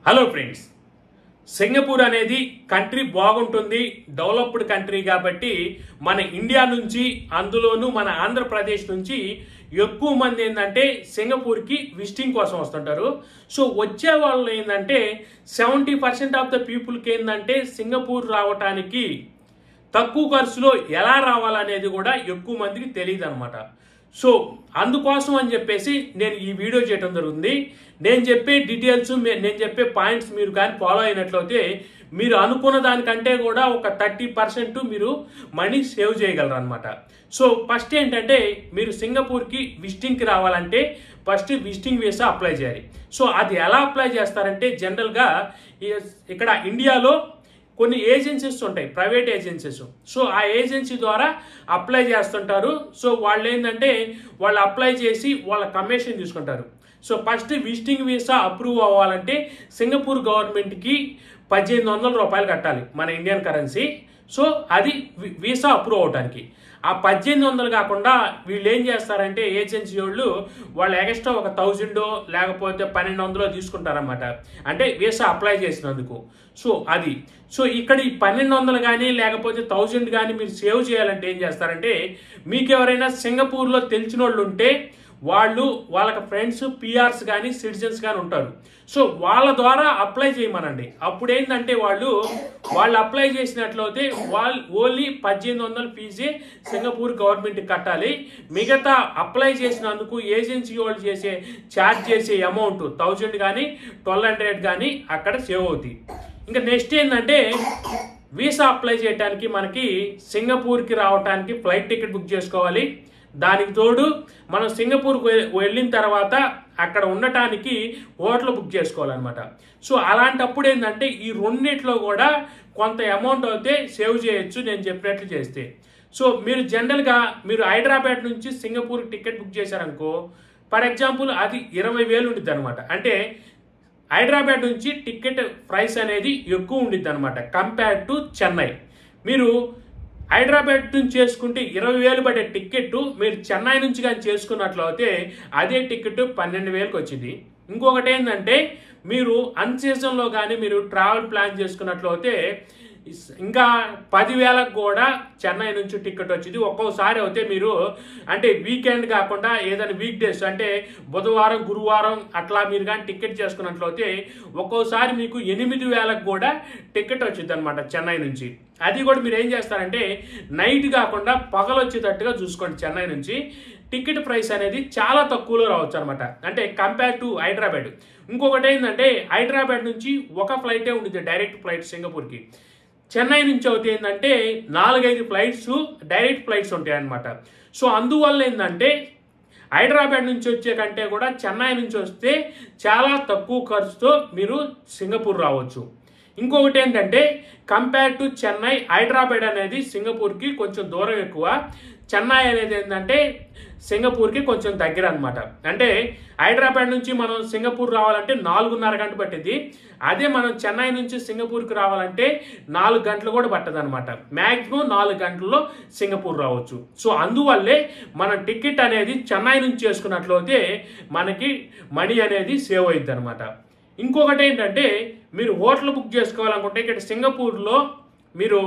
Hello friends, Singapore అనేది country బాగుంటుంది, developed country కాబట్టి మన ఇండియా నుంచి అందులోనూ మన ఆంధ్రప్రదేశ్ నుంచి ఎక్కువ మంది ఏంటంటే సింగపూర్కి విజిటింగ్ కోసం వస్తుంటారు. సో వచ్చే వాళ్ళు ఏంటంటే 70% ఆఫ్ ద పీపుల్కి ఏంటంటే సింగపూర్ రావటానికి తక్కువ ఖర్చులో ఎలా రావాలనేది కూడా ఎక్కువ మందికి తెలియదు అనమాట. సో అందుకోసం అని చెప్పేసి నేను ఈ వీడియో చేయడం జరుగుతుంది. నేను చెప్పే డీటెయిల్స్, నేను చెప్పే పాయింట్స్ మీరు కానీ ఫాలో అయినట్లయితే మీరు అనుకున్న దానికంటే కూడా ఒక 30% మీరు మనీ సేవ్ చేయగలరు అనమాట. సో ఫస్ట్ ఏంటంటే మీరు సింగపూర్కి విజిటింగ్కి రావాలంటే ఫస్ట్ విజిటింగ్ వీసా అప్లై చేయాలి. సో అది ఎలా అప్లై చేస్తారంటే జనరల్గా ఇక్కడ ఇండియాలో కొన్ని ఏజెన్సీస్ ఉంటాయి, ప్రైవేట్ ఏజెన్సీస్. సో ఆ ఏజెన్సీ ద్వారా అప్లై చేస్తుంటారు. సో వాళ్ళు ఏంటంటే వాళ్ళు అప్లై చేసి వాళ్ళ కమిషన్ తీసుకుంటారు. So first visiting visa approve అవ్వాలంటే సింగపూర్ గవర్నమెంట్కి 1800 రూపాయలు కట్టాలి మన ఇండియన్ కరెన్సీ. సో అది వీసా అప్రూవ్ అవడానికి. ఆ 1800 కాకుండా వీళ్ళు ఏం చేస్తారంటే ఏజెన్సీ వాళ్ళు ఎక్స్ట్రా ఒక 1000 లేకపోతే 1200 తీసుకుంటారన్నమాట, అంటే వీసా అప్లై చేసినందుకు. సో అది ఇక్కడ ఈ 1200 కానీ లేకపోతే 1000 కానీ మీరు సేవ్ చేయాలంటే ఏం చేస్తారంటే మీకు ఎవరైనా సింగపూర్లో తెలిసిన వాళ్ళు ఉంటే వాళ్ళకి ఫ్రెండ్స్, పిఆర్స్ కానీ సిటిజన్స్ కానీ ఉంటారు. సో వాళ్ళ ద్వారా అప్లై చేయమనండి. అప్పుడు ఏంటంటే వాళ్ళు అప్లై చేసినట్లయితే వాళ్ళు ఓన్లీ 1800 ఫీజే సింగపూర్ గవర్నమెంట్కి కట్టాలి. మిగతా అప్లై చేసినందుకు ఏజెన్సీ వాళ్ళు ఛార్జ్ చేసే అమౌంట్ 1000 కానీ 1200 కానీ అక్కడ సేవ్ అవుతాయి. ఇంకా నెక్స్ట్ ఏంటంటే వీసా అప్లై చేయడానికి మనకి సింగపూర్కి రావడానికి ఫ్లైట్ టికెట్ బుక్ చేసుకోవాలి. దానికి తోడు మనం సింగపూర్కి వెళ్ళిన తర్వాత అక్కడ ఉండటానికి హోటల్ బుక్ చేసుకోవాలన్నమాట. సో అలాంటప్పుడు ఏంటంటే ఈ రెండిట్లో కూడా కొంత అమౌంట్ అయితే సేవ్ చేయొచ్చు నేను చెప్పినట్లు చేస్తే. సో మీరు జనరల్గా మీరు హైదరాబాద్ నుంచి సింగపూర్ టికెట్ బుక్ చేశారనుకో, ఫర్ ఎగ్జాంపుల్ అది 20,000 ఉంటుంది అనమాట. అంటే హైదరాబాద్ నుంచి టికెట్ ప్రైస్ అనేది ఎక్కువ ఉండిద్ది అనమాట కంపేర్ టు చెన్నై. మీరు హైదరాబాద్ నుంచి చేసుకుంటే 20,000 పడే టికెట్ మీరు చెన్నై నుంచి కానీ చేసుకున్నట్లయితే అదే టికెట్ 12,000కి వచ్చింది. ఇంకొకటి ఏంటంటే మీరు అన్ సీజన్లో కానీ మీరు ట్రావెల్ ప్లాన్ చేసుకున్నట్లయితే ఇంకా 10,000కు కూడా చెన్నై నుంచి టికెట్ వచ్చింది. ఒక్కోసారి అయితే మీరు అంటే వీకెండ్ కాకుండా ఏదైనా వీక్ డేస్ అంటే బుధవారం, గురువారం అట్లా మీరు కానీ టికెట్ చేసుకున్నట్లయితే ఒక్కోసారి మీకు 8,000కు కూడా టికెట్ వచ్చింది అనమాట చెన్నై నుంచి. అది కూడా మీరు ఏం చేస్తారంటే నైట్ కాకుండా పగలు వచ్చేటట్టుగా చూసుకోండి. చెన్నై నుంచి టికెట్ ప్రైస్ అనేది చాలా తక్కువలో రావచ్చు అనమాట, అంటే కంపేర్ టు హైదరాబాద్. ఇంకొకటి ఏంటంటే హైదరాబాద్ నుంచి ఒక ఫ్లైటే ఉంటుంది, డైరెక్ట్ ఫ్లైట్ సింగపూర్కి. చెన్నై నుంచి అవుతే ఏంటంటే 4-5 ఫ్లైట్స్ డైరెక్ట్ ఫ్లైట్స్ ఉంటాయి అనమాట. సో అందువల్ల ఏంటంటే హైదరాబాద్ నుంచి వచ్చే కంటే కూడా చెన్నై నుంచి వస్తే చాలా తక్కువ ఖర్చుతో మీరు సింగపూర్ రావచ్చు. ఇంకొకటి ఏంటంటే కంపేర్ టు చెన్నై, హైదరాబాద్ అనేది సింగపూర్కి కొంచెం దూరం ఎక్కువ. చెన్నై అనేది ఏంటంటే సింగపూర్కి కొంచెం దగ్గర అనమాట. అంటే హైదరాబాద్ నుంచి మనం సింగపూర్ రావాలంటే 4.5 గంటలు పట్టింది. అదే మనం చెన్నై నుంచి సింగపూర్కి రావాలంటే 4 గంటలు కూడా పట్టదు అనమాట. మ్యాక్సిమం 4 గంటల్లో సింగపూర్ రావచ్చు. సో అందువల్లే మనం టికెట్ అనేది చెన్నై నుంచి చేసుకున్నట్లయితే మనకి మనీ అనేది సేవ్ అవుతుంది అనమాట. ఇంకొకటి ఏంటంటే మీరు హోటల్ బుక్ చేసుకోవాలనుకుంటే ఇక్కడ సింగపూర్లో మీరు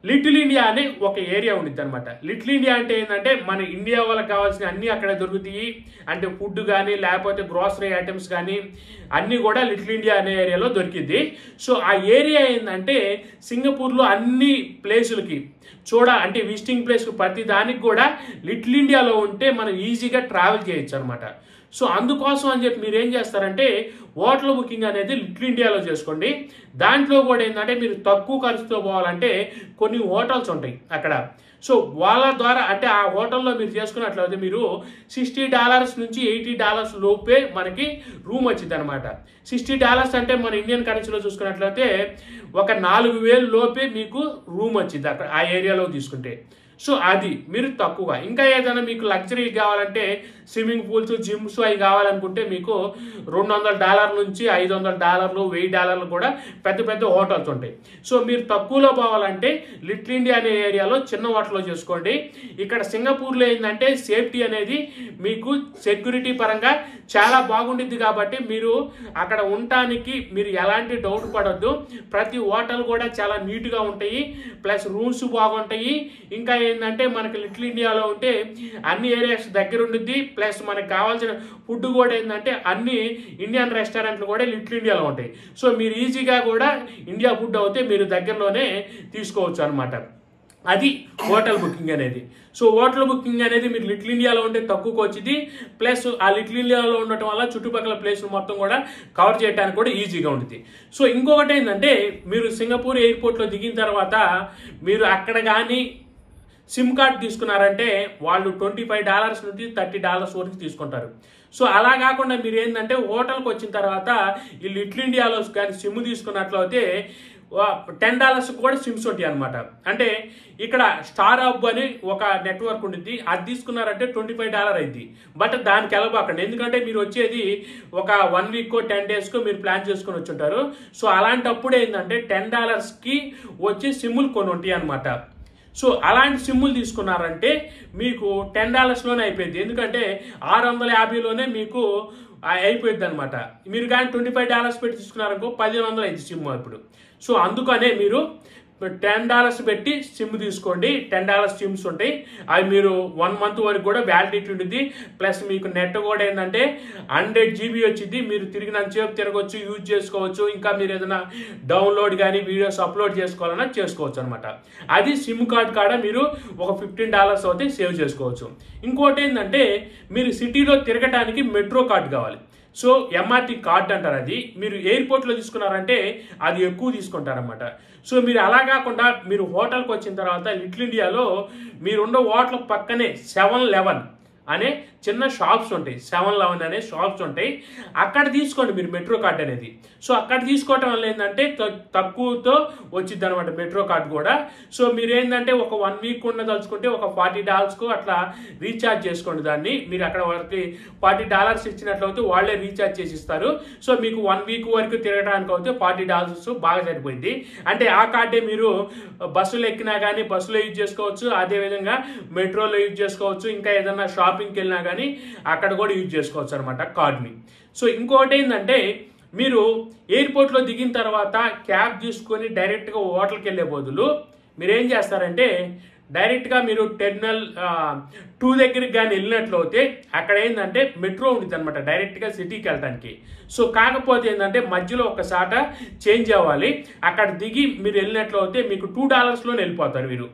లిటిల్ ఇండియా అనే ఒక ఏరియా ఉండిద్ది అనమాట. లిటిల్ ఇండియా అంటే ఏంటంటే మన ఇండియా వాళ్ళకి కావాల్సిన అన్నీ అక్కడ దొరుకుతాయి. అంటే ఫుడ్ కానీ లేకపోతే గ్రోసరీ ఐటమ్స్ కానీ అన్నీ కూడా లిటిల్ ఇండియా అనే ఏరియాలో దొరికిద్ది. సో ఆ ఏరియా ఏంటంటే సింగపూర్లో అన్ని ప్లేసులకి అంటే విజిటింగ్ ప్లేస్కి ప్రతి దానికి కూడా లిటిల్ ఇండియాలో ఉంటే మనం ఈజీగా ట్రావెల్ చేయొచ్చు అనమాట. సో అందుకోసం అని చెప్పి మీరు ఏం చేస్తారంటే హోటల్ బుకింగ్ అనేది లిటిల్ ఇండియాలో చేసుకోండి. దాంట్లో కూడా ఏంటంటే మీరు తక్కువ ఖర్చుతో పోవాలంటే కొన్ని హోటల్స్ ఉంటాయి అక్కడ. సో వాళ్ళ ద్వారా అంటే ఆ హోటల్లో మీరు చేసుకున్నట్లయితే మీరు $60 నుంచి $80 లోపే మనకి రూమ్ వచ్చింది అనమాట. $60 అంటే మన ఇండియన్ కరెన్సీలో చూసుకున్నట్లయితే ఒక 4,000 లోపే మీకు రూమ్ వచ్చింది అక్కడ ఆ ఏరియాలో తీసుకుంటే. సో అది మీరు తక్కువగా. ఇంకా ఏదైనా మీకు లగ్జరీ కావాలంటే స్విమ్మింగ్ పూల్స్, జిమ్స్ అవి కావాలనుకుంటే మీకు $200 నుంచి $500, $1000 కూడా పెద్ద పెద్ద హోటల్స్ ఉంటాయి. సో మీరు తక్కువలో పోవాలంటే లిటిల్ ఇండియా అనే ఏరియాలో చిన్న హోటల్లో చేసుకోండి. ఇక్కడ సింగపూర్లో ఏంటంటే సేఫ్టీ అనేది మీకు సెక్యూరిటీ పరంగా చాలా బాగుండిద్ది కాబట్టి మీరు అక్కడ ఉండటానికి మీరు ఎలాంటి డౌట్ పడొద్దు. ప్రతి హోటల్ కూడా చాలా నీట్గా ఉంటాయి, ప్లస్ రూమ్స్ బాగుంటాయి. ఇంకా ఏంటంటే మనకి లిటిల్ ఇండియాలో ఉంటే అన్ని ఏరియాస్ దగ్గర ఉండిద్ది, ప్లస్ మనకు కావాల్సిన ఫుడ్ కూడా ఏంటంటే అన్ని ఇండియన్ రెస్టారెంట్లు కూడా లిటిల్ ఇండియాలో ఉంటాయి. సో మీరు ఈజీగా కూడా ఇండియా ఫుడ్ అయితే మీరు దగ్గరలోనే తీసుకోవచ్చు అనమాట. అది హోటల్ బుకింగ్ అనేది. సో హోటల్ బుకింగ్ అనేది మీరు లిటిల్ ఇండియాలో ఉంటే తక్కువకి వచ్చింది, ప్లస్ ఆ లిటిల్ ఇండియాలో ఉండటం వల్ల చుట్టుపక్కల ప్లేస్ మొత్తం కూడా కవర్ చేయడానికి కూడా ఈజీగా ఉంటుంది. సో ఇంకొకటి ఏంటంటే మీరు సింగపూర్ ఎయిర్పోర్ట్లో దిగిన తర్వాత మీరు అక్కడ కానీ సిమ్ కార్డ్ తీసుకున్నారంటే వాళ్ళు $25 నుంచి $30 వరకు తీసుకుంటారు. సో అలా కాకుండా మీరు ఏంటంటే హోటల్కి వచ్చిన తర్వాత ఈ లిటిల్ ఇండియాలో కానీ సిమ్ తీసుకున్నట్లయితే $10 కూడా సిమ్స్ ఉంటాయి అనమాట. అంటే ఇక్కడ స్టార్ హబ్ అని ఒక నెట్వర్క్ ఉంటుంది, అది తీసుకున్నారంటే $25 అయింది. బట్ దానికి వెళ్ళబాకండి, ఎందుకంటే మీరు వచ్చేది ఒక 1 వీక్ 10 డేస్కో మీరు ప్లాన్ చేసుకుని వచ్చి ఉంటారు. సో అలాంటప్పుడు ఏంటంటే $10కి వచ్చే సిమ్ములు కొన్ని ఉంటాయి అనమాట. సో అలాంటి సిమ్ములు తీసుకున్నారంటే మీకు $10లోనే అయిపోయింది, ఎందుకంటే 650లోనే మీకు అయిపోయింది అనమాట. మీరు కానీ $25 పెట్టి తీసుకున్నారనుకో 1500 అయింది సిమ్ ఇప్పుడు. సో అందుకనే మీరు $10 పెట్టి సిమ్ తీసుకోండి. $10 సిమ్స్ ఉంటాయి, అవి మీరు 1 మంత్ వరకు కూడా వ్యాలిడిటీ ఉంటుంది. ప్లస్ మీకు నెట్ కూడా ఏంటంటే 100 GB వచ్చింది, మీరు తిరిగినంతసేపు తిరగవచ్చు, యూజ్ చేసుకోవచ్చు. ఇంకా మీరు ఏదైనా డౌన్లోడ్ కానీ వీడియోస్ అప్లోడ్ చేసుకోవాలన్నా చేసుకోవచ్చు అనమాట. అది సిమ్ కార్డ్ కాడ మీరు ఒక $15 అయితే సేవ్ చేసుకోవచ్చు. ఇంకోటి ఏంటంటే మీరు సిటీలో తిరగడానికి మెట్రో కార్డ్ కావాలి. సో MRT కార్డ్ అంటారు, అది మీరు ఎయిర్పోర్ట్లో తీసుకున్నారంటే అది ఎక్కువ తీసుకుంటారనమాట. సో మీరు అలా కాకుండా మీరు హోటల్కి వచ్చిన తర్వాత లిటిల్ ఇండియాలో మీరున్న హోటల్ పక్కనే 7-Eleven అనే చిన్న షాప్స్ ఉంటాయి, 7-Eleven అనే షాప్స్ ఉంటాయి. అక్కడ తీసుకోండి మీరు మెట్రో కార్డ్ అనేది. సో అక్కడ తీసుకోవటం వల్ల ఏంటంటే తక్కువతో వచ్చింది అనమాట మెట్రో కార్డ్ కూడా. సో మీరు ఏంటంటే ఒక 1 వీక్ ఉండదలుచుకుంటే ఒక $40 అట్లా రీఛార్జ్ చేసుకోండి దాన్ని. మీరు అక్కడ వాళ్ళకి $40 ఇచ్చినట్లయితే వాళ్ళే రీఛార్జ్ చేసి ఇస్తారు. సో మీకు 1 వీక్ వరకు తిరగడానికి అయితే $40 బాగా సరిపోయింది. అంటే ఆ కార్డే మీరు బస్సులు ఎక్కినా కానీ బస్సులో యూజ్ చేసుకోవచ్చు, అదేవిధంగా మెట్రోలో యూజ్ చేసుకోవచ్చు, ఇంకా ఏదైనా షాపింగ్కి వెళ్ళినా కానీ అక్కడ కూడా యూజ్ చేసుకోవచ్చు అనమాట కార్డ్ని. సో ఇంకోటి ఏంటంటే మీరు ఎయిర్పోర్ట్లో దిగిన తర్వాత క్యాబ్ తీసుకొని డైరెక్ట్గా హోటల్కి వెళ్ళే బదులు మీరు ఏం చేస్తారంటే డైరెక్ట్గా మీరు టెర్మినల్ 2 దగ్గరికి కానీ వెళ్ళినట్లయితే అక్కడ ఏంటంటే మెట్రో ఉంటుంది అనమాట డైరెక్ట్గా సిటీకి వెళ్ళడానికి. సో కాకపోతే ఏంటంటే మధ్యలో ఒకసాట చేంజ్ అవ్వాలి. అక్కడ దిగి మీరు వెళ్ళినట్లయితే మీకు $2లోనే వెళ్ళిపోతారు మీరు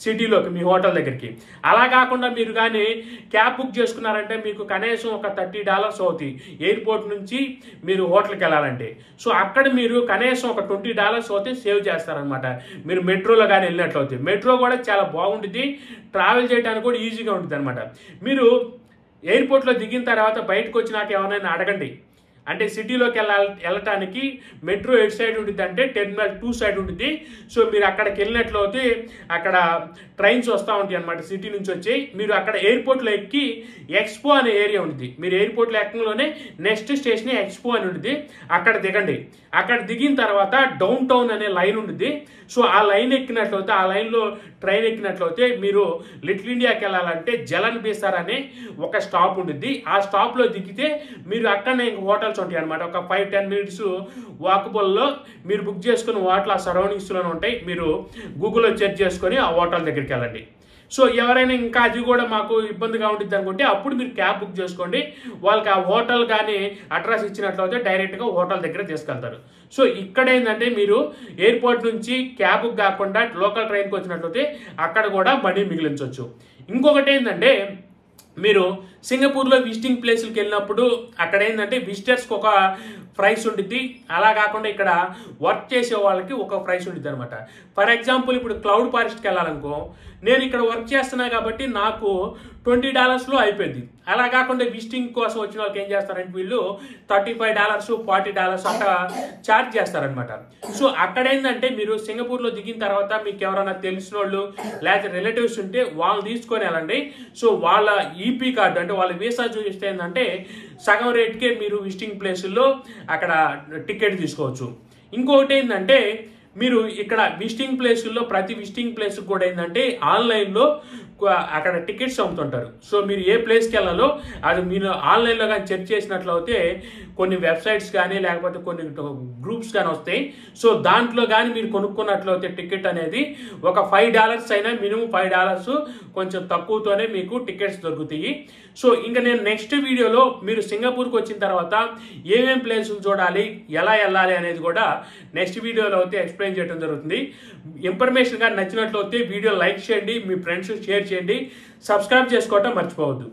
సిటీలోకి, మీ హోటల్ దగ్గరికి. అలా కాకుండా మీరు కానీ క్యాబ్ బుక్ చేసుకున్నారంటే మీకు కనీసం ఒక $30 అవుతాయి ఎయిర్పోర్ట్ నుంచి మీరు హోటల్కి వెళ్ళాలంటే. సో అక్కడ మీరు కనీసం ఒక $20 అయితే సేవ్ చేస్తారనమాట మీరు మెట్రోలో కానీ వెళ్ళినట్లయితే. మెట్రో కూడా చాలా బాగుంటుంది, ట్రావెల్ చేయడానికి కూడా ఈజీగా ఉంటుంది అనమాట. మీరు ఎయిర్పోర్ట్లో దిగిన తర్వాత బయటకు వచ్చినాక ఎవరైనా అడగండి, అంటే సిటీలోకి వెళ్ళటానికి మెట్రో ఎటు సైడ్ ఉంటుంది అంటే టెర్మినల్ 2 సైడ్ ఉంటుంది. సో మీరు అక్కడికి వెళ్ళినట్లయితే అక్కడ ట్రైన్స్ వస్తూ ఉంటాయి అనమాట సిటీ నుంచి వచ్చి. మీరు అక్కడ ఎయిర్పోర్ట్లో ఎక్కి ఎక్స్పో అనే ఏరియా ఉంటుంది, మీరు ఎయిర్పోర్ట్లో ఎక్కడంలోనే నెక్స్ట్ స్టేషన్ ఎక్స్పో అని ఉంటుంది, అక్కడ దిగండి. అక్కడ దిగిన తర్వాత డౌన్ టౌన్ అనే లైన్ ఉంటుంది. సో ఆ లైన్ ఎక్కినట్లయితే, ఆ లైన్లో ట్రైన్ ఎక్కినట్లయితే మీరు లిటిల్ ఇండియాకి వెళ్ళాలంటే జలన్ బీసార్ అనే ఒక స్టాప్ ఉంటుంది. ఆ స్టాప్లో దిగితే మీరు అక్కడనే హోటల్స్ ఉంటాయి అనమాట. ఒక 5-10 మినిట్స్ వాకబుల్లో మీరు బుక్ చేసుకుని హోటల్ ఆ సరౌండింగ్స్లోనే ఉంటాయి. మీరు గూగుల్లో సెర్చ్ చేసుకొని ఆ హోటల్ దగ్గరికి వెళ్ళండి. సో ఎవరైనా ఇంకా అది కూడా మాకు ఇబ్బందిగా ఉంటుంది అనుకుంటే అప్పుడు మీరు క్యాబ్ బుక్ చేసుకోండి. వాళ్ళకి ఆ హోటల్ కానీ అడ్రస్ ఇచ్చినట్లయితే డైరెక్ట్గా హోటల్ దగ్గర తీసుకెళ్తారు. సో ఇక్కడ ఏంటంటే మీరు ఎయిర్పోర్ట్ నుంచి క్యాబ్ కాకుండా లోకల్ ట్రైన్కి వచ్చినట్లయితే అక్కడ కూడా మనీ మిగిలించవచ్చు. ఇంకొకటి ఏంటంటే మీరు సింగపూర్లో విజిటింగ్ ప్లేస్కి వెళ్ళినప్పుడు అక్కడ ఏంటంటే విజిటర్స్కి ఒక ప్రైస్ ఉంటుంది, అలా కాకుండా ఇక్కడ వర్క్ చేసే వాళ్ళకి ఒక ప్రైస్ ఉంటుంది అనమాట. ఫర్ ఎగ్జాంపుల్ ఇప్పుడు క్లౌడ్ ఫారెస్ట్కి వెళ్ళాలనుకో, నేను ఇక్కడ వర్క్ చేస్తున్నా కాబట్టి నాకు $20లో అయిపోయింది. అలా కాకుండా విజిటింగ్ కోసం వచ్చిన వాళ్ళకి ఏం చేస్తారంటే వీళ్ళు $35, $40 అట్లా ఛార్జ్ చేస్తారనమాట. సో అక్కడ ఏంటంటే మీరు సింగపూర్లో దిగిన తర్వాత మీకు ఎవరైనా తెలిసిన వాళ్ళు లేదా రిలేటివ్స్ ఉంటే వాళ్ళు తీసుకొని వెళ్ళండి. సో వాళ్ళ ఈపీ కార్డు అంటే అంటే వాళ్ళ వీసా చూపిస్తే ఏంటంటే సగం రేట్కే మీరు విజిటింగ్ ప్లేసుల్లో అక్కడ టికెట్ తీసుకోవచ్చు. ఇంకొకటి ఏంటంటే మీరు ఇక్కడ విజిటింగ్ ప్లేసుల్లో ప్రతి విజిటింగ్ ప్లేస్ కూడా ఏంటంటే ఆన్లైన్లో అక్కడ టికెట్స్ అమ్ముతుంటారు. సో మీరు ఏ ప్లేస్కి వెళ్ళాలో అది మీరు ఆన్లైన్లో కానీ చెక్ చేసినట్లయితే కొన్ని వెబ్సైట్స్ కానీ లేకపోతే కొన్ని గ్రూప్స్ కానీ వస్తాయి. సో దాంట్లో కానీ మీరు కొనుక్కున్నట్లయితే టికెట్ అనేది ఒక $5 అయినా మినిమం $5 కొంచెం తక్కువతోనే మీకు టికెట్స్ దొరుకుతాయి. సో ఇంకా నేను నెక్స్ట్ వీడియోలో మీరు సింగపూర్కి వచ్చిన తర్వాత ఏమేం ప్లేసులు చూడాలి, ఎలా వెళ్ళాలి అనేది కూడా నెక్స్ట్ వీడియోలో అయితే ఎక్స్ప్లెయిన్ చేయడం జరుగుతుంది. ఇన్ఫర్మేషన్ కానీ నచ్చినట్లయితే వీడియో లైక్ చేయండి, మీ ఫ్రెండ్స్ షేర్ చేయండి, సబ్స్క్రైబ్ చేసుకోవటం మర్చిపోవద్దు.